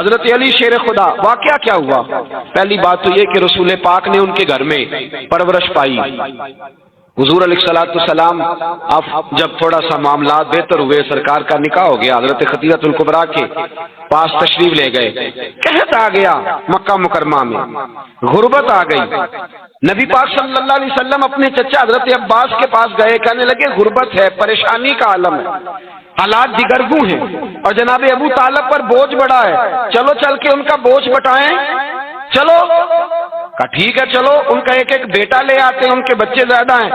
حضرت علی شیر خدا، واقعہ کیا ہوا؟ پہلی بات تو یہ کہ رسول پاک نے ان کے گھر میں پرورش پائی۔ حضور علیہ الصلوۃ والسلام اب جب تھوڑا سا معاملات بہتر ہوئے، سرکار کا نکاح ہو گیا، حضرت خدیجہ الکبریٰ کے پاس تشریف لے گئے۔ قحط آ گیا مکہ مکرمہ میں، غربت آ گئی۔ نبی پاک صلی اللہ علیہ وسلم اپنے چچا حضرت عباس کے پاس گئے، کہنے لگے غربت ہے، پریشانی کا عالم ہے، حالات جگرگوں ہیں، اور جناب ابو طالب پر بوجھ بڑا ہے، چلو چل کے ان کا بوجھ بٹائیں۔ چلو کہا ٹھیک ہے، چلو ان کا ایک ایک بیٹا لے آتے ہیں، ان کے بچے زیادہ ہیں،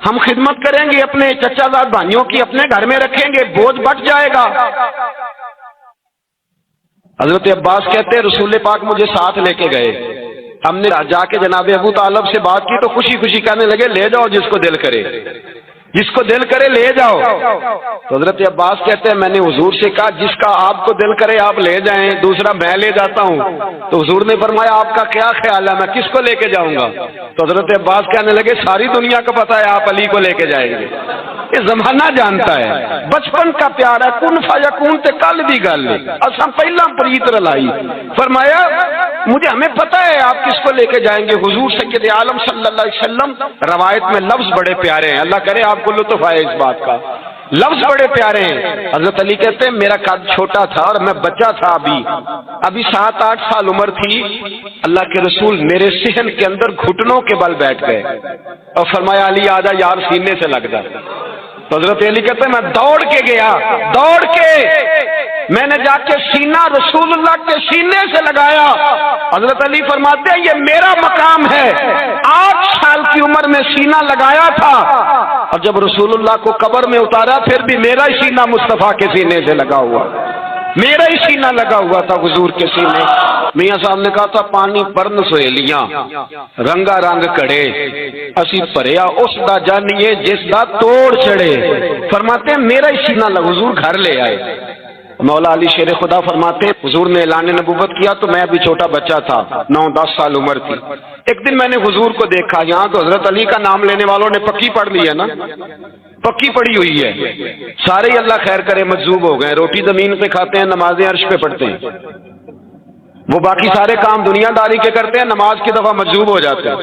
ہم خدمت کریں گے اپنے چچا زاد بھائیوں کی، اپنے گھر میں رکھیں گے، بوجھ بٹ جائے گا۔ حضرت عباس کہتے ہیں رسول پاک مجھے ساتھ لے کے گئے، ہم نے جا کے جناب ابو طالب سے بات کی تو خوشی خوشی کہنے لگے لے جاؤ جس کو دل کرے، جس کو دل کرے لے جاؤ۔ تو حضرت عباس کہتے ہیں میں نے حضور سے کہا جس کا آپ کو دل کرے آپ لے جائیں، دوسرا میں لے جاتا ہوں۔ تو حضور نے فرمایا آپ کا کیا خیال ہے، میں کس کو لے کے جاؤں گا؟ تو حضرت عباس کہنے لگے ساری دنیا کو پتا ہے آپ علی کو لے کے جائیں گے، یہ زمانہ جانتا ہے، بچپن کا پیار ہے، کن فیکون تے کل دی گل اساں پہلا پریت رلائی۔ فرمایا مجھے ہمیں پتہ ہے آپ کس کو لے کے جائیں گے، حضور سید عالم صلی اللہ علیہ وسلم۔ روایت میں لفظ بڑے پیارے ہیں، اللہ کرے آپ کو لطف آئے اس بات کا، لفظ بڑے پیارے ہیں۔ حضرت علی کہتے ہیں میرا قد چھوٹا تھا اور میں بچہ تھا، ابھی 7-8 سال عمر تھی، اللہ کے رسول میرے صحن کے اندر گھٹنوں کے بل بیٹھ گئے اور فرمایا علی آجا یار سینے سے لگ جا۔ تو حضرت علی کہتے ہیں میں دوڑ کے گیا، دوڑ کے میں نے جا کے سینہ رسول اللہ کے سینے سے لگایا۔ حضرت علی فرماتے ہیں یہ میرا مقام ہے، 8 سال کی عمر میں سینہ لگایا تھا، اور جب رسول اللہ کو قبر میں اتارا پھر بھی میرا ہی سینہ مصطفیٰ کے سینے سے لگا ہوا، میرا ہی سینہ لگا ہوا تھا حضور کے سینے۔ میاں صاحب نے کہا تھا پانی پرن سہیلیاں رنگا رنگ کڑے، اسی پریا اس دا جانیے جس دا توڑ چڑھے۔ فرماتے ہیں میرا ہی سینہ لگا، حضور گھر لے آئے۔ مولا علی شیر خدا فرماتے ہیں حضور نے اعلان نبوت کیا تو میں ابھی چھوٹا بچہ تھا، 9-10 سال عمر تھی۔ ایک دن میں نے حضور کو دیکھا، یہاں تو حضرت علی کا نام لینے والوں نے پکی پڑھ لی ہے نا، پکی پڑی ہوئی ہے، سارے ہی اللہ خیر کرے مجذوب ہو گئے، روٹی زمین پہ کھاتے ہیں، نمازیں عرش پہ پڑھتے ہیں، وہ باقی سارے کام دنیا داری کے کرتے ہیں، نماز کی دفعہ مجذوب ہو جاتے ہیں،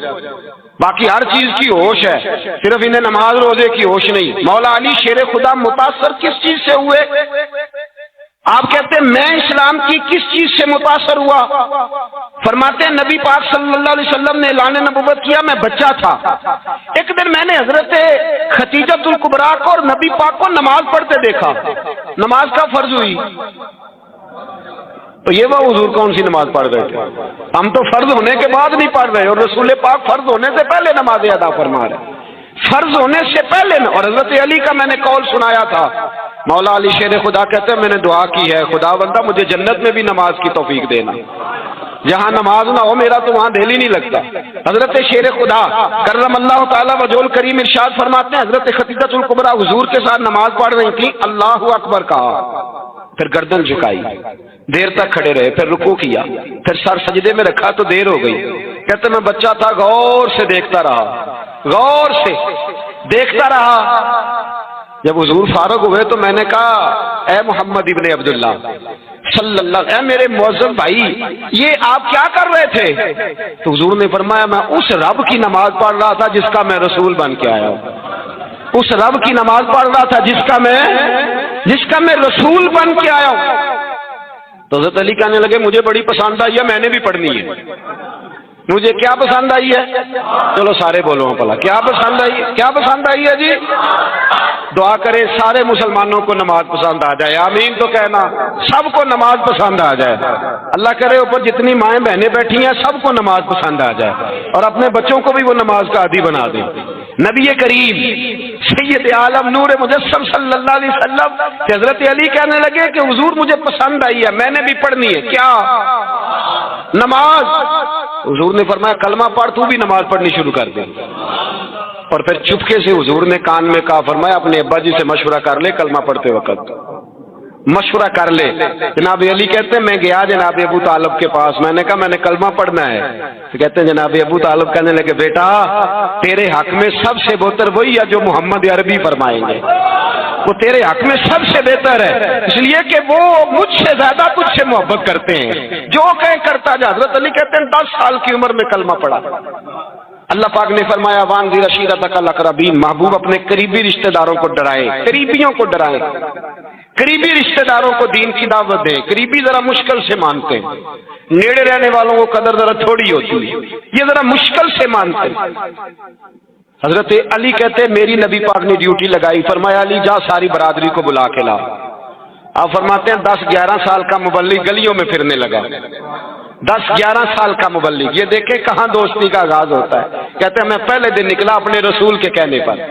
باقی ہر چیز کی ہوش ہے، صرف انہیں نماز روزے کی ہوش نہیں۔ مولا علی شیر خدا متاثر کس چیز سے ہوئے؟ آپ کہتے ہیں میں اسلام کی کس چیز سے متاثر ہوا؟ فرماتے ہیں نبی پاک صلی اللہ علیہ وسلم نے اعلان نبوت کیا، میں بچہ تھا، ایک دن میں نے حضرت خدیجہ الکبریٰ کو اور نبی پاک کو نماز پڑھتے دیکھا، نماز کا فرض ہوئی تو یہ وہ حضور کون سی نماز پڑھ رہے تھے؟ ہم تو فرض ہونے کے بعد نہیں پڑھ رہے، اور رسول پاک فرض ہونے سے پہلے نماز ادا فرما رہے، فرض ہونے سے پہلے۔ اور حضرت علی کا میں نے قول سنایا تھا، مولا علی شیر خدا کہتے ہیں میں نے دعا کی ہے خدا بندہ مجھے جنت میں بھی نماز کی توفیق دینا، جہاں نماز نہ ہو میرا تو وہاں دل ہی نہیں لگتا۔ حضرت شیر خدا کرم اللہ تعالیٰ وجہ الکریم ارشاد فرماتے ہیں حضرت خدیجہ الکبریٰ حضور کے ساتھ نماز پڑھ رہی تھی، اللہ اکبر کہا، پھر گردن جھکائی، دیر تک کھڑے رہے، پھر رکوع کیا، پھر سر سجدے میں رکھا تو دیر ہو گئی۔ کہتے میں بچہ تھا، غور سے دیکھتا رہا، غور سے دیکھتا رہا۔ جب حضور فارغ ہوئے تو میں نے کہا اے محمد ابن عبداللہ صلی اللہ، اے میرے معزز بھائی یہ آپ کیا کر رہے تھے؟ تو حضور نے فرمایا میں اس رب کی نماز پڑھ رہا تھا جس کا میں رسول بن کے آیا ہوں، اس رب کی نماز پڑھ رہا تھا جس کا میں رسول بن کے آیا ہوں۔ تو حضرت علی کہنے لگے مجھے بڑی پسند آئی ہے، میں نے بھی پڑھنی ہے۔ مجھے کیا پسند آئی ہے؟ چلو سارے بولو پلا کیا پسند آئی ہے؟ کیا پسند آئی ہے جی؟ دعا کرے سارے مسلمانوں کو نماز پسند آ جائے، آمین تو کہنا، سب کو نماز پسند آ جائے۔ اللہ کرے اوپر جتنی مائیں بہنیں بیٹھی ہیں سب کو نماز پسند آ جائے، اور اپنے بچوں کو بھی وہ نماز کا عادی بنا دیں۔ نبی کریم سید عالم نور مجسم صلی اللہ علیہ وسلم کہ حضرت علی کہنے لگے کہ حضور مجھے پسند آئی ہے، میں نے بھی پڑھنی ہے، کیا؟ نماز۔ حضور نے فرمایا کلمہ پڑھ، تو بھی نماز پڑھنی شروع کر دے۔ اور پھر چپکے سے حضور نے کان میں کہا، فرمایا اپنے ابا جی سے مشورہ کر لے کلمہ پڑھتے وقت، مشورہ کر لے۔ جناب علی کہتے ہیں میں گیا جناب ابو طالب کے پاس، میں نے کہا میں نے کلمہ پڑھنا ہے، تو کہتے ہیں جناب ابو طالب کہنے لگے بیٹا تیرے حق میں سب سے بہتر وہی ہے جو محمد عربی فرمائیں گے، وہ تیرے حق میں سب سے بہتر ہے، اس لیے کہ وہ مجھ سے زیادہ تجھ سے محبت کرتے ہیں، جو کہیں کرتا جا۔ حضرت علی کہتے ہیں 10 سال کی عمر میں کلمہ پڑھا۔ اللہ پاک نے فرمایا وانذر عشیرتک الاقربین، محبوب اپنے قریبی رشتہ داروں کو ڈرائے، قریبیوں کو ڈرائے، قریبی رشتہ داروں کو دین کی دعوت دیں۔ قریبی ذرا مشکل سے مانتے ہیں، نیڑے رہنے والوں کو قدر ذرا تھوڑی ہوتی ہے، یہ ذرا مشکل سے مانتے ہیں۔ حضرت علی کہتے ہیں میری نبی پاک نے ڈیوٹی لگائی، فرمایا علی جا ساری برادری کو بلا کے لا۔ آپ فرماتے ہیں 10-11 سال کا مبلغ گلیوں میں پھرنے لگا، 10-11 سال کا مبلغ، یہ دیکھیں کہاں دوستی کا آغاز ہوتا ہے۔ کہتے ہیں میں پہلے دن نکلا اپنے رسول کے کہنے پر،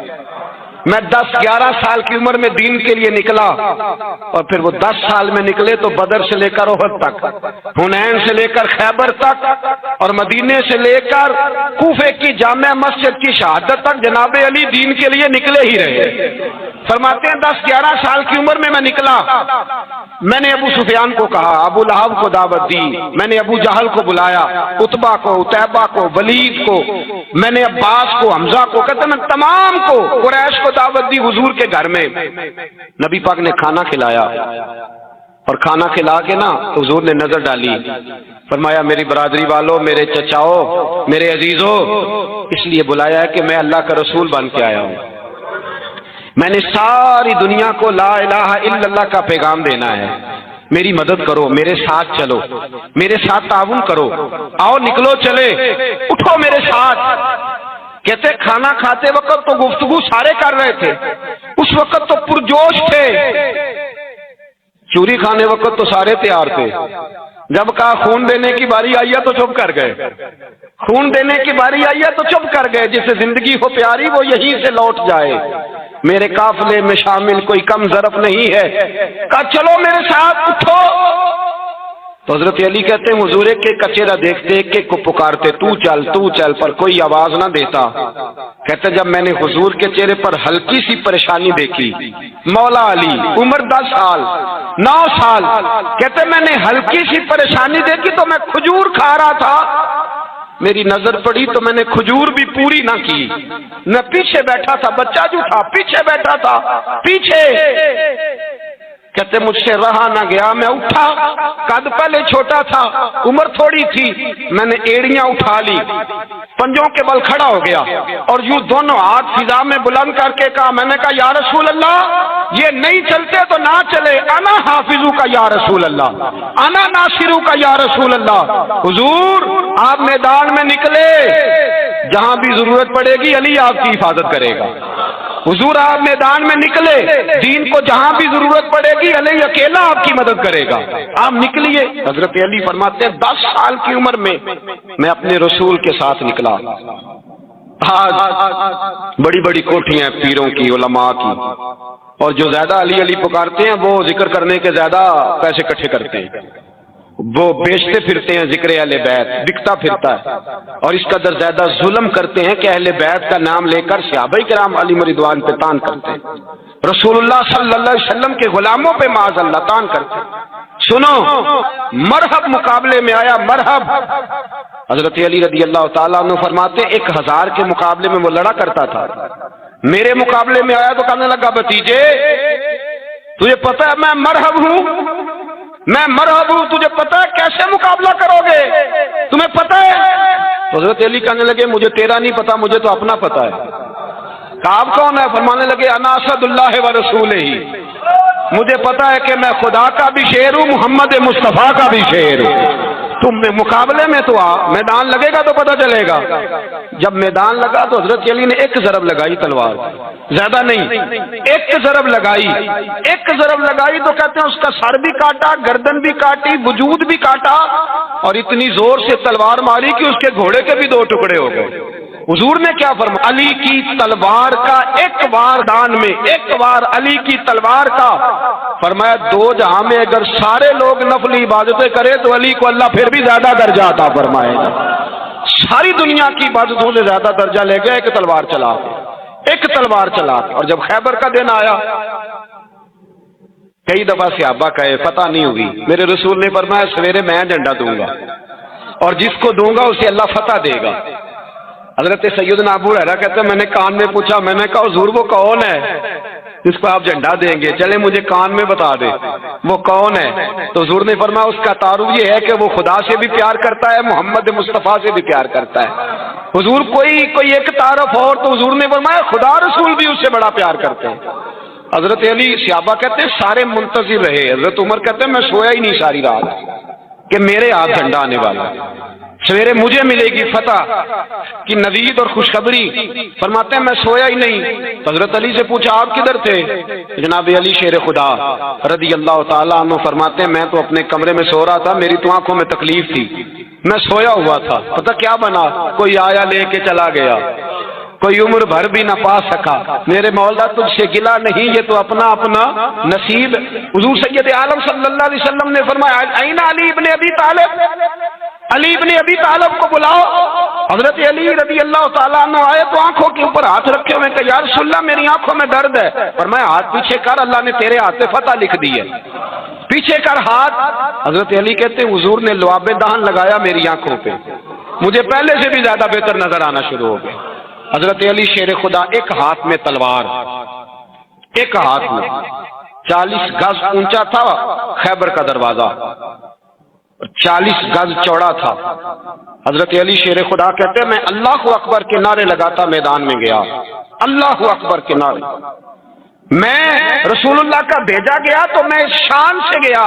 میں 10-11 سال کی عمر میں دین کے لیے نکلا، اور پھر وہ 10 سال میں نکلے تو بدر سے لے کر احد تک، حنین سے لے کر خیبر تک، اور مدینے سے لے کر کوفے کی جامع مسجد کی شہادت تک جناب علی دین کے لیے نکلے ہی رہے۔ فرماتے ہیں 10-11 سال کی عمر میں نکلا، میں نے ابو سفیان کو کہا، ابو لہب کو دعوت دی، میں نے ابو جہل کو بلایا، عتبہ کو، عتیبہ کو، ولید کو، میں نے عباس کو، حمزہ کو، کہتے ہیں تمام کو، قریش کو دعوت دی حضور کے گھر میں۔ نبی پاک نے کھانا کھلایا، اور کھانا کھلا کے نا حضور نے نظر ڈالی، فرمایا میری برادری والوں، میرے چچاؤ، میرے عزیزوں، اس لیے بلایا ہے کہ میں اللہ کا رسول بن کے آیا ہوں، میں نے ساری دنیا کو لا الہ الا اللہ کا پیغام دینا ہے، میری مدد کرو، میرے ساتھ چلو، میرے ساتھ تعاون کرو، آؤ نکلو چلے، اٹھو میرے ساتھ۔ کہتے کھانا کھاتے وقت تو گفتگو سارے کر رہے تھے، اس وقت تو پرجوش تھے، چوری کھانے وقت تو سارے تیار تھے، جب کہا خون دینے کی باری آئی ہے تو چپ کر گئے، خون دینے کی باری آئی ہے تو چپ کر گئے، جسے زندگی ہو پیاری وہ یہیں سے لوٹ جائے، میرے قافلے میں شامل کوئی کم ظرف نہیں ہے، کہا چلو میرے ساتھ اٹھو۔ تو حضرت علی کہتے ہیں حضور ایک ایک کا چہرہ دیکھتے ایک ایک کو پکارتے تو چل، پر کوئی آواز نہ دیتا۔ کہتے جب میں نے حضور کے چہرے پر ہلکی سی پریشانی دیکھی، مولا علی عمر 10 سال 9 سال، کہتے میں نے ہلکی سی پریشانی دیکھی تو میں کھجور کھا رہا تھا، میری نظر پڑی تو میں نے کھجور بھی پوری نہ کی، میں پیچھے بیٹھا تھا، بچہ جو تھا پیچھے بیٹھا تھا، پیچھے۔ کہتے مجھ سے رہا نہ گیا، میں اٹھا، قد پہلے چھوٹا تھا، عمر تھوڑی تھی، میں نے ایڑیاں اٹھا لی، پنجوں کے بل کھڑا ہو گیا، اور یوں دونوں ہاتھ فضا میں بلند کر کے کہا، میں نے کہا یا رسول اللہ یہ نہیں چلتے تو نہ چلے، انا حافظو کا یا رسول اللہ، انا ناصرو کا یا رسول اللہ۔ حضور آپ میدان میں نکلے، جہاں بھی ضرورت پڑے گی علی آپ کی حفاظت کرے گا۔ حضور آپ میدان میں نکلے، دین کو جہاں بھی ضرورت پڑے گی علی اکیلا آپ کی مدد کرے گا، آپ نکلیے۔ حضرت علی فرماتے ہیں 10 سال کی عمر میں اپنے رسول کے ساتھ نکلا۔ آج بڑی بڑی کوٹھیاں پیروں کی، علماء کی، اور جو زیادہ علی علی پکارتے ہیں وہ ذکر کرنے کے زیادہ پیسے اکٹھے کرتے ہیں، وہ بیچتے پھرتے ہیں ذکر اہل بیت، بکتا پھرتا ہے، اور اس قدر زیادہ ظلم کرتے ہیں کہ اہل بیت کا نام لے کر صحابہ کرام علی رضوان پہ تان کرتے ہیں، رسول اللہ صلی اللہ علیہ وسلم کے غلاموں پہ معاذ اللہ تان کرتے ہیں۔ سنو مرحب مقابلے میں آیا، مرحب۔ حضرت علی رضی اللہ تعالیٰ عنہ فرماتے 1000 کے مقابلے میں وہ لڑا کرتا تھا، میرے مقابلے میں آیا تو کہنے لگا بھتیجے تجھے پتہ ہے میں مرحب ہوں، میں مرحب ہوں، تجھے پتہ ہے کیسے مقابلہ کرو گے، تمہیں پتہ ہے؟ تو حضرت علی کہنے لگے مجھے تیرا نہیں پتا، مجھے تو اپنا پتا ہے۔ کہا آپ کون ہے؟ فرمانے لگے انا اسد اللہ و رسولہ، مجھے پتا ہے کہ میں خدا کا بھی شیر ہوں، محمد مصطفیٰ کا بھی شیر ہوں۔ تم مقابلے میں تو آ، میدان لگے گا تو پتہ چلے گا۔ جب میدان لگا تو حضرت علی نے ایک ضرب لگائی تلوار، زیادہ نہیں، ایک ضرب لگائی، ایک ضرب لگائی تو کہتے ہیں اس کا سر بھی کاٹا، گردن بھی کاٹی، وجود بھی کاٹا، اور اتنی زور سے تلوار ماری کہ اس کے گھوڑے کے بھی 2 ٹکڑے ہو گئے۔ حضور نے کیا فرمایا؟ علی کی تلوار کا ایک وار دان میں، ایک وار علی کی تلوار کا، فرمایا 2 جہاں میں اگر سارے لوگ نفلی عبادتیں کرے تو علی کو اللہ پھر بھی زیادہ درجہ عطا فرمائے گا۔ ساری دنیا کی عبادتوں سے زیادہ درجہ لے گئے، ایک تلوار چلا کے، ایک تلوار چلا کے۔ اور جب خیبر کا دن آیا کئی دفعہ صحابہ کہے فتح نہیں ہوگی، میرے رسول نے فرمایا سویرے میں جھنڈا دوں گا اور جس کو دوں گا اسے اللہ فتح دے گا۔ حضرت سیدنا ابو ہریرہ کہتے ہیں میں نے کان میں پوچھا، میں نے کہا حضور وہ کون ہے جس کو آپ جھنڈا دیں گے؟ چلے مجھے کان میں بتا دے وہ کون ہے۔ تو حضور نے فرمایا اس کا تعارف یہ ہے کہ وہ خدا سے بھی پیار کرتا ہے، محمد مصطفیٰ سے بھی پیار کرتا ہے۔ حضور کوئی ایک تعارف اور، تو حضور نے فرمایا خدا رسول بھی اس سے بڑا پیار کرتے ہیں۔ حضرت علی صحابہ کہتے ہیں سارے منتظر رہے، حضرت عمر کہتے ہیں میں سویا ہی نہیں ساری رات کہ میرے ہاتھ جھنڈا آنے والا، سویرے مجھے ملے گی فتح کی نوید اور خوشخبری۔ فرماتے ہیں میں سویا ہی نہیں۔ حضرت علی سے پوچھا آپ کدھر تھے؟ جناب علی شیر خدا رضی اللہ تعالیٰ عنہ فرماتے ہیں میں تو اپنے کمرے میں سو رہا تھا، میری تو آنکھوں میں تکلیف تھی، میں سویا ہوا تھا، پتہ کیا بنا، کوئی آیا لے کے چلا گیا، کوئی عمر بھر بھی نہ پا سکا۔ میرے مولا تجھ سے گلا نہیں، یہ تو اپنا اپنا نصیب۔ حضور سید عالم صلی اللہ علیہ وسلم نے فرمایا این علی ابن ابی طالب، علی ابن ابی طالب کو بلاؤ۔ حضرت علی رضی اللہ تعالیٰ عنہ آئے تو آنکھوں کے اوپر ہاتھ رکھے ہوئے کہ یا رسول اللہ میری آنکھوں میں درد ہے۔ فرمایا ہاتھ پیچھے کر، اللہ نے تیرے ہاتھ سے فتح لکھ دی ہے، پیچھے کر ہاتھ۔ حضرت علی کہتے ہیں حضور نے لعاب دہن لگایا میری آنکھوں پہ، مجھے پہلے سے بھی زیادہ بہتر نظر آنا شروع ہو گئے۔ حضرت علی شیر خدا ایک ہاتھ میں تلوار، ایک ہاتھ میں 40 گز اونچا تھا خیبر کا دروازہ، 40 گز چوڑا تھا۔ حضرت علی شیر خدا کہتے ہیں میں اللہ اکبر کے نعرے لگاتا میدان میں گیا، اللہ اکبر کے نعرے۔ میں رسول اللہ کا بھیجا گیا تو میں شان سے گیا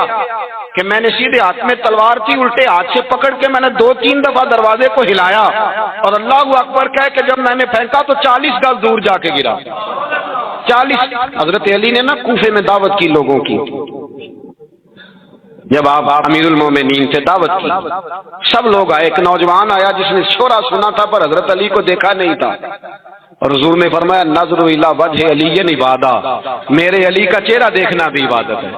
کہ میں نے سیدھے ہاتھ میں تلوار تھی، الٹے ہاتھ سے پکڑ کے میں نے 2-3 دفعہ دروازے کو ہلایا اور اللہ اکبر کہہ کہ جب میں نے پھینکا تو 40 گز دور جا کے گرا، 40۔ حضرت علی نے نا کوفے میں دعوت کی لوگوں کی، جب آپ امیر المومنین سے دعوت کی، سب لوگ آئے، ایک نوجوان آیا جس نے شورا سنا تھا پر حضرت علی کو دیکھا نہیں تھا، اور حضور نے فرمایا نظر الی وجہ علی عبادت، میرے علی کا چہرہ دیکھنا بھی عبادت ہے۔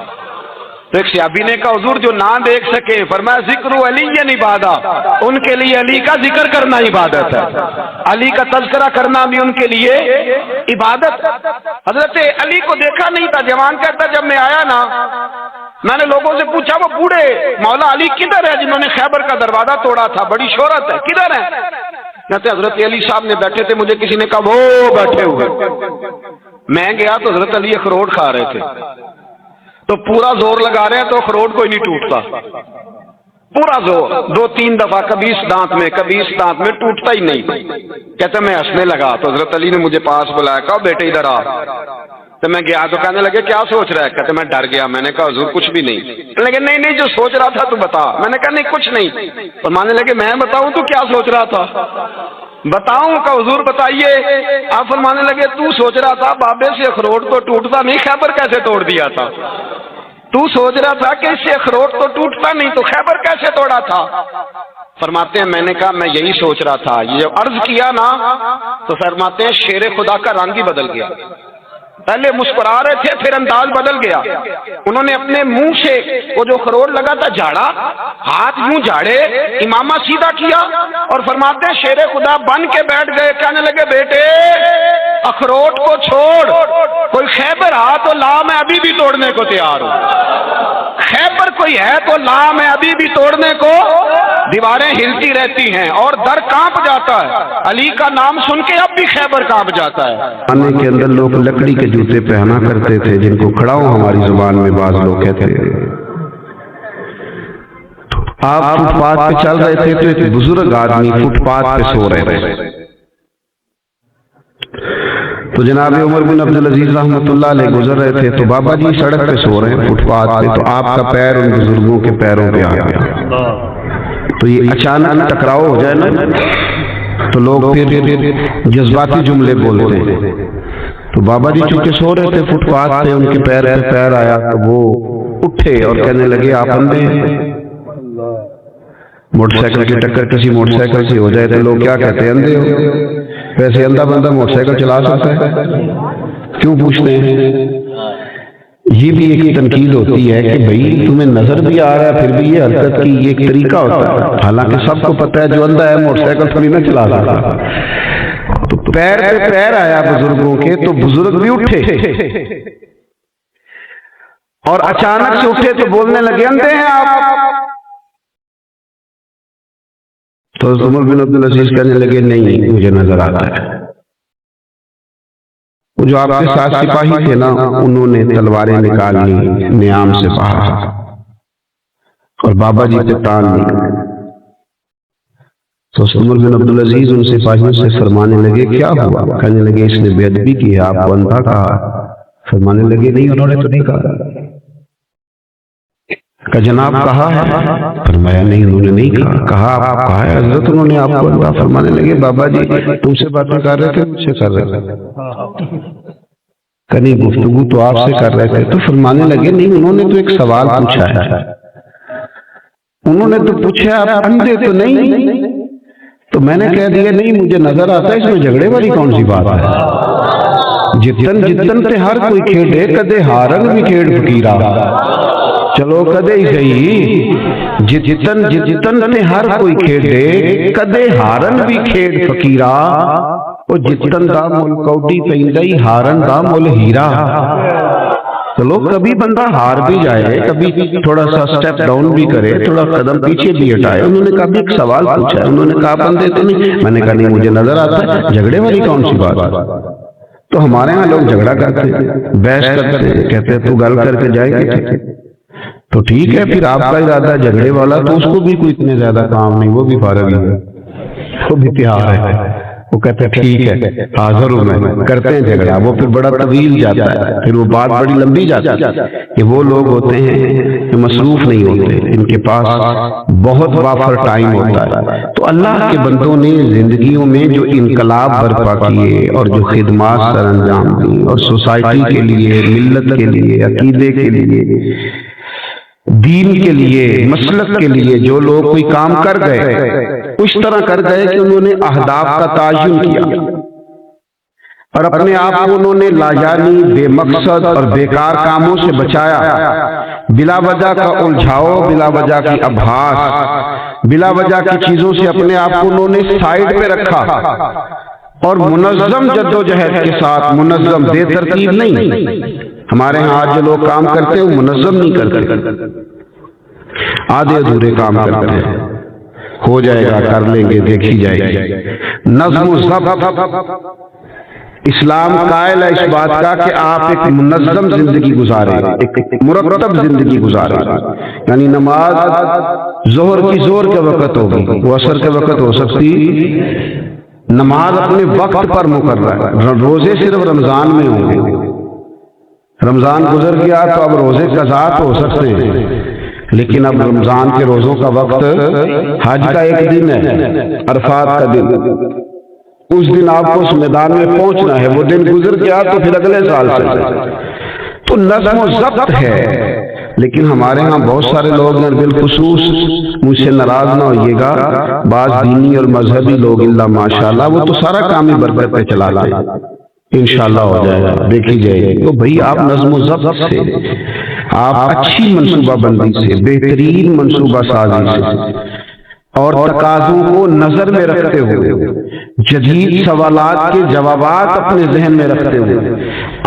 تو ایک صحابی نے کہا حضور جو نہ دیکھ سکے، فرمایا ذکر علی عبادت، ان کے لیے علی کا ذکر کرنا عبادت ہے، علی کا تذکرہ کرنا بھی ان کے لیے عبادت۔ حضرت علی کو دیکھا نہیں تھا، جوان کہتا جب میں آیا نا میں نے لوگوں سے پوچھا وہ بوڑھے مولا علی کدھر ہے جنہوں نے خیبر کا دروازہ توڑا تھا، بڑی شہرت ہے، کدھر ہے؟ کہتے حضرت علی صاحب نے بیٹھے تھے، مجھے کسی نے کہا وہ بیٹھے ہوئے، میں گیا تو حضرت علی اخروٹ کھا رہے تھے، تو پورا زور لگا رہے ہیں تو اخروٹ کوئی نہیں ٹوٹتا، پورا زور 2-3 دفعہ، کبھی اس دانت میں کبھی اس دانت میں، ٹوٹتا ہی نہیں۔ کہتے میں ہنسنے لگا تو حضرت علی نے مجھے پاس بلایا، کہا بیٹے ادھر آ، تو میں گیا تو کہنے لگے کیا سوچ رہا ہے؟ کہتے میں ڈر گیا، میں نے کہا حضور کچھ بھی نہیں۔ لیکن نہیں جو سوچ رہا تھا تو بتا۔ میں نے کہا نہیں کچھ نہیں۔ تو ماننے لگے میں بتاؤں تو کیا سوچ رہا تھا؟ بتاؤں کا حضور بتائیے۔ آپ فرمانے لگے تو سوچ رہا تھا بابے سے اخروٹ تو ٹوٹتا نہیں، خیبر کیسے توڑ دیا تھا؟ تو سوچ رہا تھا کہ اس سے اخروٹ تو ٹوٹتا نہیں تو خیبر کیسے توڑا تھا؟ فرماتے ہیں میں نے کہا میں یہی سوچ رہا تھا۔ یہ جب عرض کیا نا تو فرماتے ہیں شیر خدا کا رنگ ہی بدل گیا، پہلے مسکرا رہے تھے پھر انداز بدل گیا۔ انہوں نے اپنے منہ سے وہ جو خروٹ لگا تھا جھاڑا، ہاتھ یوں جھاڑے، امامہ سیدھا کیا اور فرماتے ہیں شیر خدا بن کے بیٹھ گئے، کہنے لگے بیٹے اخروٹ کو چھوڑ، کوئی خیبر تو لا میں ابھی بھی توڑنے کو تیار ہوں، خیبر کوئی ہے تو لا میں ابھی بھی توڑنے کو، دیواریں ہلتی رہتی ہیں اور در کانپ جاتا ہے، علی کا نام سن کے اب بھی خیبر کانپ جاتا ہے۔ آنے کے اندر لوگ لکڑی کے جوتے پہنا کرتے تھے جن کو کھڑاؤ ہماری زبان میں بعض لوگ کہتے ہیں۔ آپ فٹ پاتھ پہ چل رہے تھے تو ایک بزرگ آدمی فٹ پاتھ پہ سو رہے تھے، تو جناب عمر بن عبدالعزیز رحمۃ اللہ علیہ گزر رہے تھے، تو بابا جی سڑک پہ سو رہے ہیں فٹ پاتھ پہ، تو آپ کا پیر ان بزرگوں کے پیروں پہ آ گیا، تو یہ اچانک ٹکراؤ ہو جائے نا تو لوگ پھر جذباتی جملے بولتے ہیں، تو بابا جی چونکہ سو رہے تھے فٹ پاتھ پہ، ان کے پیر پہ پیر آیا تو وہ اٹھے اور کہنے لگے آپ اندھے ہیں؟ موٹر سائیکل کی ٹکر کسی موٹر سائیکل سے ہو جائے تو لوگ کیا کہتے ہیں اندھے ہو؟ ویسے اندھا بندہ موٹر سائیکل چلا سکتا ہے؟ کیوں پوچھتے ہیں؟ یہ بھی ایک تنقید ہوتی ہے کہ بھئی تمہیں نظر بھی آ رہا ہے پھر بھی یہ حرکت کی یہ ایک طریقہ ہوتا ہے، حالانکہ سب کو پتہ ہے جو اندھا ہے موٹر سائیکل تھوڑی نہ چلا سکتا۔ تو پیر پہ پیر آیا بزرگوں کے تو بزرگ بھی اٹھے اور اچانک سے اٹھے تو بولنے لگے اندھے ہیں آپ؟ تو عمر بن عبدالعزیز کہنے لگے نہیں مجھے نظر آتا ہے۔ وہ جو آپ کے ساتھ سپاہی تھے نا انہوں نے تلواریں نکال لی نیام سے باہر اور بابا جی پہ تان لی۔ تو عمر بن عبدالعزیز ان سپاہیوں سے فرمانے لگے کیا ہوا؟ کہنے لگے اس نے بے ادبی کی ہے، آپ کو اندھا کہا۔ فرمانے لگے نہیں انہوں نے تو نہیں کہا۔ کہ جناب کہا ہے؟ فرمایا نہیں انہوں نے نہیں کہا۔ کہا آپ کہا ہے حضرت انہوں نے آپ کو اندھا؟ فرمانے لگے بابا جی تم سے باتیں کر رہے تھے مجھ سے کر رہے تھے؟ کہ نہیں گفتگو تو آپ سے کر رہے تھے۔ تو فرمانے لگے نہیں انہوں نے تو ایک سوال پوچھا ہے، انہوں نے تو پوچھا آپ اندھے تو نہیں؟ تو میں نے کہہ دیا نہیں مجھے نظر آتا ہے، اس میں جھگڑے والی کون سی بات ہے؟ جتن جتن تے ہر کوئی کھیڑے کدے ہارن بھی کھیڑ فقیرا، چلو کدے ہی صحیح، جتن جتن تے ہر کوئی کھیڑے کدے ہارن بھی کھیڑ فقیرا، او جتن دا مل کوٹی پیندائی ہارن دا مل ہیرا۔ چلو کبھی بندہ ہار بھی جائے، کبھی تھوڑا سا سٹیپ ڈاؤن بھی کرے، تھوڑا قدم پیچھے بھی ہٹائے۔ انہوں نے کبھی ایک سوال پوچھا ہے، انہوں نے کہا بندے تو نہیں؟ میں نے کہا نہیں مجھے نظر آتا ہے، جھگڑے والی کون سی بات؟ تو ہمارے ہاں لوگ جھگڑا کرتے بحث کرتے کہتے تو گل کر کے جائے گی تو ٹھیک ہے، پھر آپ کا ارادہ جھگڑے والا تو اس کو بھی کوئی اتنے زیادہ کام نہیں، وہ بھی فارغ ہے، وہ بھی تیار ہے۔ وہ کہتے ہیں ٹھیک ہے حاضر ہوں میں، کرتے ہیں جھگڑا۔ وہ پھر بڑا طویل جاتا ہے، پھر وہ بات بڑی لمبی جاتی ہے کہ وہ لوگ ہوتے ہیں جو مصروف نہیں ہوتے، ان کے پاس بہت وافر ٹائم ہوتا ہے۔ تو اللہ کے بندوں نے زندگیوں میں جو انقلاب برپا کیے اور جو خدمات سر انجام دی اور سوسائٹی کے لیے، ملت کے لیے، عقیدے کے لیے، دین کے لیے، مسلک کے لیے جو لوگ کوئی کام کر گئے اس طرح کر گئے کہ انہوں نے اہداف کا تعین کیا اور اپنے آپ کو انہوں نے لاجانی، بے مقصد اور بیکار کاموں سے بچایا، بلا وجہ کا الجھاؤ، بلا وجہ کی ابحاث، بلا وجہ کی چیزوں سے اپنے آپ کو انہوں نے سائیڈ پہ رکھا اور منظم جدوجہد کے ساتھ، منظم بے ترتیب نہیں۔ ہمارے ہاں آج جو لوگ کام کرتے ہیں وہ منظم نہیں کرتے، آدھے ادھورے کام کرتے ہیں، ہو جائے گا کر لیں گے دیکھی جائے گی۔ نظم و ضبط اسلام قائل ہے اس بات کا کہ آپ ایک منظم زندگی گزاریں، ایک مرتب زندگی گزاریں، یعنی نماز ظہر کی ظہر کے وقت ہوگی، وہ عصر کے وقت ہو سکتی، نماز اپنے وقت پر مقرر ہے، روزے صرف رمضان میں ہوں گے، رمضان گزر گیا تو اب روزے قضا ہو سکتے ہیں، لیکن اب رمضان کے روزوں کا وقت حج کا ایک دن ہے، عرفات کا دن، اس دن آپ کو اس میدان میں پہنچنا ہے، وہ دن گزر گیا تو پھر اگلے سال سے۔ تو نظم و ضبط ہے، لیکن ہمارے ہاں بہت سارے لوگ ہیں، بالخصوص مجھ سے ناراض نہ ہوئیے گا، بعض دینی اور مذہبی لوگ اللہ ماشاءاللہ وہ تو سارا کام ہی برکت پہ چلا لائے، انشاءاللہ ہو جائے گا دیکھی جائے گی۔ تو بھئی آپ نظم و ضبط سے، آپ اچھی منصوبہ بندی سے، بہترین منصوبہ سازی سے اور تقاضوں کو نظر میں رکھتے ہوئے، جدید سوالات کے جوابات اپنے ذہن میں رکھتے ہوئے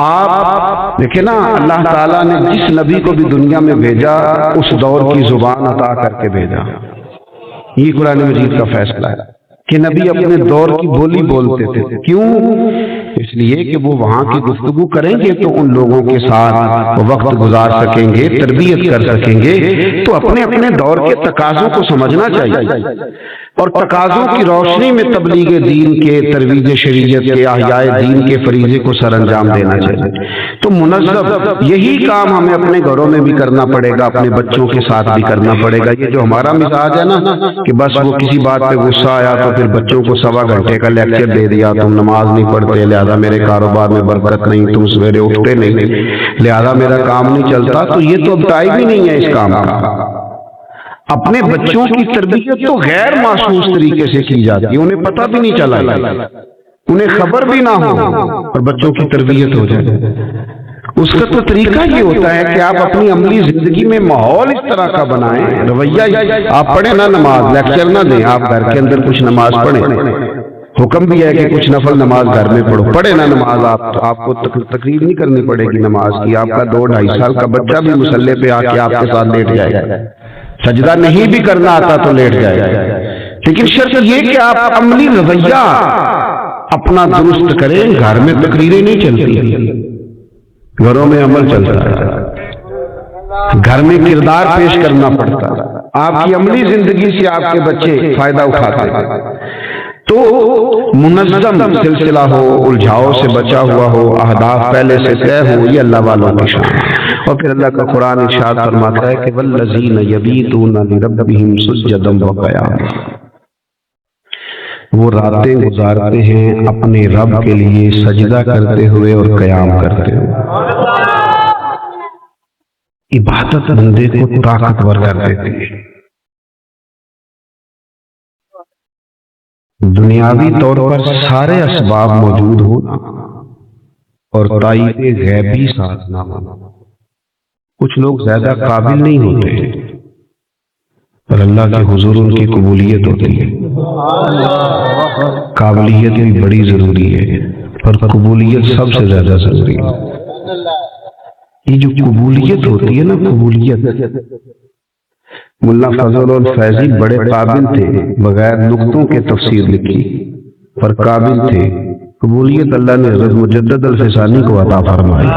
آپ دیکھیں نا، اللہ تعالیٰ نے جس نبی کو بھی دنیا میں بھیجا اس دور کی زبان عطا کر کے بھیجا۔ یہ قرآن مجید کا فیصلہ ہے کہ نبی اپنے دور کی بولی بولتے تھے۔ کیوں؟ اس لیے کہ وہ وہاں کی گفتگو کریں گے تو ان لوگوں کے ساتھ وقت گزار سکیں گے، تربیت کر سکیں گے، تو اپنے اپنے دور کے تقاضوں کو سمجھنا چاہیے اور تقاضوں کی روشنی میں تبلیغ دین کے، ترویج شریعت کے، احیاء دین کے فریضے کو سر انجام دینا چاہیے۔ تو منظم یہی کام ہمیں اپنے گھروں میں بھی کرنا پڑے گا، اپنے بچوں کے ساتھ بھی کرنا پڑے گا۔ یہ جو ہمارا مزاج ہے نا کہ بس وہ کسی بات پہ غصہ آیا تو پھر بچوں کو 1.25 گھنٹے کا لیکچر دے دیا، تم نماز نہیں پڑھتے لہذا میرے کاروبار میں برکت نہیں، تم سویرے اٹھتے نہیں لہذا میرا کام نہیں چلتا، تو یہ تو اب ٹائم ہی نہیں ہے اس کام کا۔ اپنے بچوں کی تربیت تو غیر محسوس طریقے سے کی جاتی ہے، انہیں پتہ بھی نہیں چلا، انہیں خبر بھی نہ ہو اور بچوں کی تربیت ہو جائے۔ اس کا تو طریقہ یہ ہوتا ہے کہ آپ اپنی عملی زندگی میں ماحول اس طرح کا بنائیں، رویہ آپ پڑھیں نہ نماز لیکچر نہ دیں، آپ گھر کے اندر کچھ نماز پڑھیں، حکم بھی ہے کہ کچھ نفل نماز گھر میں پڑھو، پڑھے نا نماز آپ، تو آپ کو تقریر نہیں کرنی پڑے گی نماز کی، آپ کا 2-2.5 سال کا بچہ بھی مصلی پہ آ کے آپ کے ساتھ لیٹ جائے گا، سجدہ نہیں بھی کرنا آتا تو لیٹ جائے گا، لیکن شرط یہ کہ آپ عملی رویہ اپنا درست کریں، گھر میں تقریریں نہیں چلتی، گھروں میں عمل چلتا ہے، گھر میں کردار پیش کرنا پڑتا ہے، آپ کی عملی زندگی سے آپ کے بچے فائدہ اٹھاتے ہیں، تو منظم سلسلہ ہو، الجھاؤ سے بچا ہوا ہو، اہداف پہلے سے طے ہو، یہ اللہ والوں کی شان ہے۔ اور پھر اللہ کا قرآن ارشاد فرماتا ہے کہ والذین یبیتون لربہم سجدا وقیاما، وہ راتیں گزارتے ہیں اپنے رب کے لیے سجدہ کرتے ہوئے اور قیام کرتے ہوئے۔ عبادت بندے کو طاقتور کر دیتی ہے، دنیاوی طور پر سارے اسباب موجود ہوں اور تائید غیبی ساتھ نہ ہو، کچھ لوگ زیادہ قابل نہیں ہوتے پر اللہ کے حضور ان کی قبولیت ہوتی ہے، قابلیت بھی بڑی ضروری ہے پر قبولیت سب سے زیادہ ضروری ہے۔ یہ جو قبولیت ہوتی ہے نا، قبولیت، ملا فضل الفیضی بڑے قابل تھے، بغیر نقطوں کے تفسیر لکھی پر قابل تھے، قبولیت اللہ نے حضرت مجدد الفسانی کو عطا فرمائی،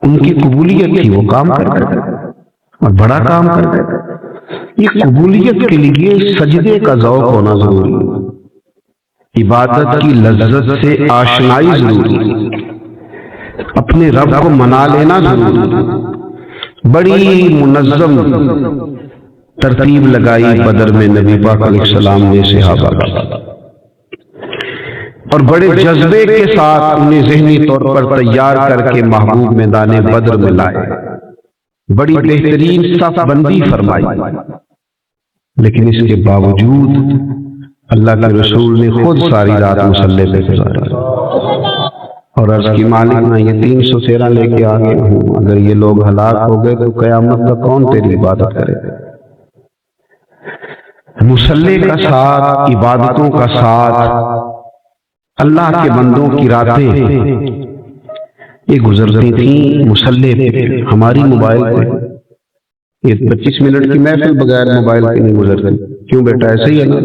ان کی قبولیت تھی، وہ کام کرتے تھے اور بڑا کام کرتے تھے۔ یہ قبولیت کے لیے سجدے کا ذوق ہونا ضروری ہے، عبادت کی لذت سے آشنائی ضروری ہے، اپنے رب کو منا لینا ضروری ہے۔ بڑی منظم ترتیب لگائی بدر میں نبی پاک علیہ السلام نے صحابہ کا، اور بڑے جذبے کے ساتھ انہیں ذہنی طور پر تیار کر کے محبوب میدان بدر میں لائے، بڑی بہترین صف بندی فرمائی، لیکن اس کے باوجود اللہ کے رسول نے خود ساری رات مصلی پہ گزاری اور عرض کی مالک میں یہ 313 لے کے آگے ہوں، اگر یہ لوگ ہلاک ہو گئے تو قیامت کا کون تیری عبادت کرے؟ مصلی کا ساتھ، عبادتوں کا ساتھ، اللہ کے بندوں کی راتیں یہ گزرتی تھیں مصلی پہ، ہماری موبائل پہ۔ یہ 25 منٹ کی محفل بغیر موبائل کے نہیں گزرتی، کیوں بیٹا؟ ایسے ہی ہے نا،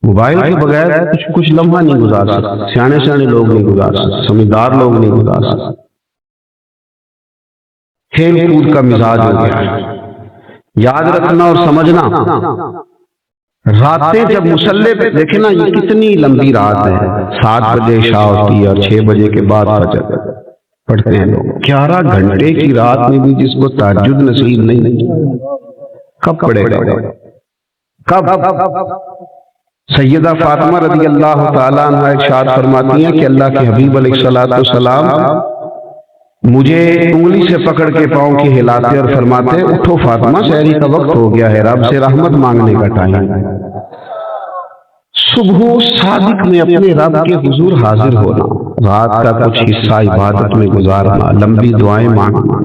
موبائل کے بغیر کچھ لمحہ نہیں گزار سکتے، سیانے لوگ نہیں گزار سکتے، سمجھدار لوگ نہیں گزار سکتے، کھیل کود کا مزاج ہو گیا ہے۔ یاد رکھنا اور سمجھنا، راتیں جب مصلی پہ دیکھیں نا، یہ کتنی لمبی رات ہے، 7 بجے عشاء ہوتی ہے اور 6 بجے کے بعد فجر پڑھتے ہیں لوگ، 11 گھنٹے کی رات میں بھی جس کو تہجد نصیب نہیں، کب پڑھے گا؟ کب؟ سیدہ فاطمہ رضی اللہ تعالیٰ عنہ ارشاد فرماتی ہیں کہ اللہ کے حبیب علیہ السلام مجھے انگلی سے پکڑ کے پاؤں کی ہلاتے اور فرماتے، اٹھو فاطمہ، سحری کا وقت ہو گیا ہے، رب سے رحمت مانگنے کا ٹائم ہے۔ صبح صادق میں اپنے رب کے حضور حاضر ہونا، رات کا کچھ حصہ عبادت میں گزارنا، لمبی دعائیں مانگنا،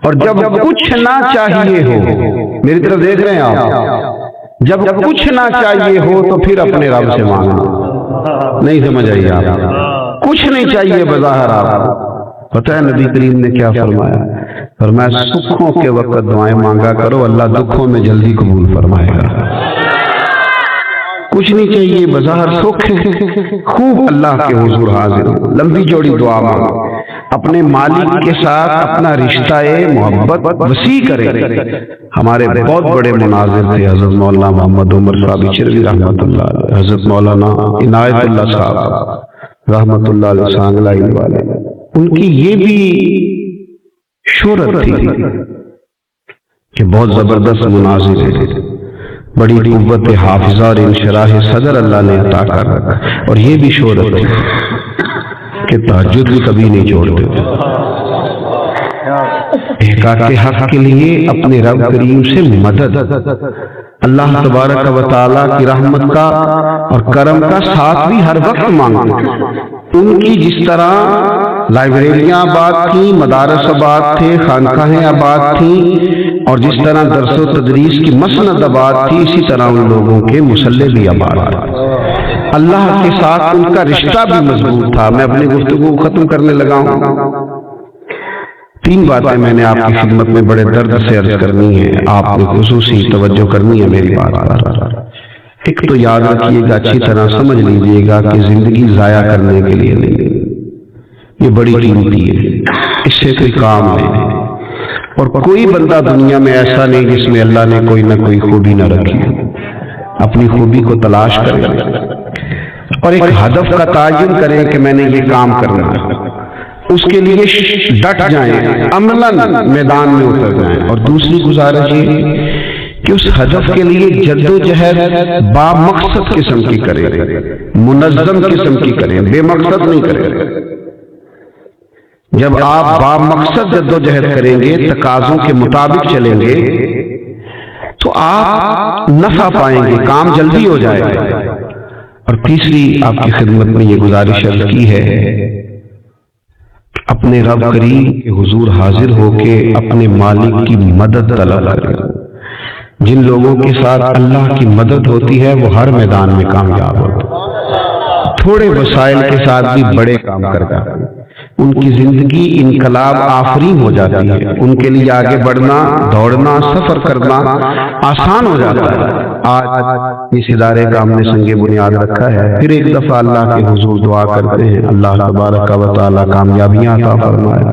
اور جب کچھ نہ چاہیے ہو، میری طرف دیکھ رہے ہیں آپ، جب کچھ نہ چاہیے ہو تو پھر اپنے رب سے مانگنا۔ نہیں سمجھ آئی آپ؟ کچھ نہیں چاہیے بظاہر، آپ پتہ ہے نبی کریم نے کیا فرمایا؟ فرمایا سکھوں کے وقت دعائیں مانگا کرو، اللہ دکھوں میں جلدی قبول فرمائے گا۔ کچھ نہیں چاہیے بظاہر، سکھ خوب اللہ کے حضور حاضر ہو، لمبی چوڑی دعا مانگو، اپنے مالک کے ساتھ اپنا رشتہ محبت وسیع کرے۔ ہمارے بہت بڑے مناظر تھے حضرت مولانا محمد عمر صاحب چربی رحمۃ اللہ علیہ، حضرت مولانا عنایت اللہ صاحب رحمۃ اللہ علیہ سانگلائی والے، ان کی یہ بھی شہرت تھی کہ بہت زبردست مناظر تھے، بڑی قوت حافظہ اور انشراح صدر اللہ نے عطا کر رکھا، اور یہ بھی شہرت تھی کہ تہجد بھی کبھی نہیں چھوڑتے تھے، احقاق حق کے لیے اپنے رب کریم سے مدد، اللہ تبارک و تعالیٰ کی رحمت کا اور کرم کا ساتھ بھی ہر وقت مانگتے۔ ان کی جس طرح لائبریریاں آباد تھیں، مدارس آباد تھے، خانقاہیں آباد تھیں، اور جس طرح درس و تدریس کی مسند آباد تھی، اسی طرح ان لوگوں کے مصلے بھی آباد تھے۔ اللہ کے ساتھ ان کا رشتہ بھی مضبوط تھا۔ میں اپنی گفتگو کو ختم کرنے لگا ہوں۔ 3 باتیں میں نے آپ کی خدمت میں بڑے درد سے عرض کرنی ہے، آپ نے خصوصی توجہ کرنی ہے میری بات پر۔ ایک تو یاد رکھیے گا، اچھی طرح سمجھ لیجیے گا کہ زندگی ضائع کرنے کے لیے نہیں، یہ بڑی قیمتی ہے، اس سے کوئی کام نہیں، اور کوئی بندہ دنیا میں ایسا نہیں جس میں اللہ نے کوئی نہ کوئی خوبی نہ رکھی۔ اپنی خوبی کو تلاش کریں اور ایک ہدف کا تعین کریں کہ میں نے یہ کام کرنا ہے، اس کے لیے ڈٹ جائیں، عملاً میدان میں اتر جائیں۔ اور دوسری گزارش یہ کہ اس ہدف کے لیے جد و جہد با مقصد قسم کی کریں، منظم قسم کی کریں، بے مقصد نہیں کریں۔ جب آپ با مقصد جد و جہد کریں گے، تقاضوں کے مطابق چلیں گے، تو آپ نفع پائیں گے، کام جلدی ہو جائے گا۔ اور تیسری آپ کی خدمت میں یہ گزارش عرض کی ہے، اپنے رب کریم کے حضور حاضر ہو کے اپنے مالک کی مدد طلب کریں۔ جن لوگوں کے ساتھ اللہ کی مدد ہوتی ہے وہ ہر میدان میں کامیاب ہوتے ہیں، تھوڑے وسائل کے ساتھ بھی بڑے کام کر جاتے ہیں، ان کی زندگی انقلاب آفرین ہو جاتی ہے، ان کے لیے آگے بڑھنا، دوڑنا، سفر کرنا آسان ہو جاتا ہے۔ آج اس ادارے کا ہم نے سنگ بنیاد رکھا ہے، پھر ایک دفعہ اللہ کے حضور دعا کرتے ہیں، اللہ تبارک و تعالی کامیابیاں عطا فرمائے۔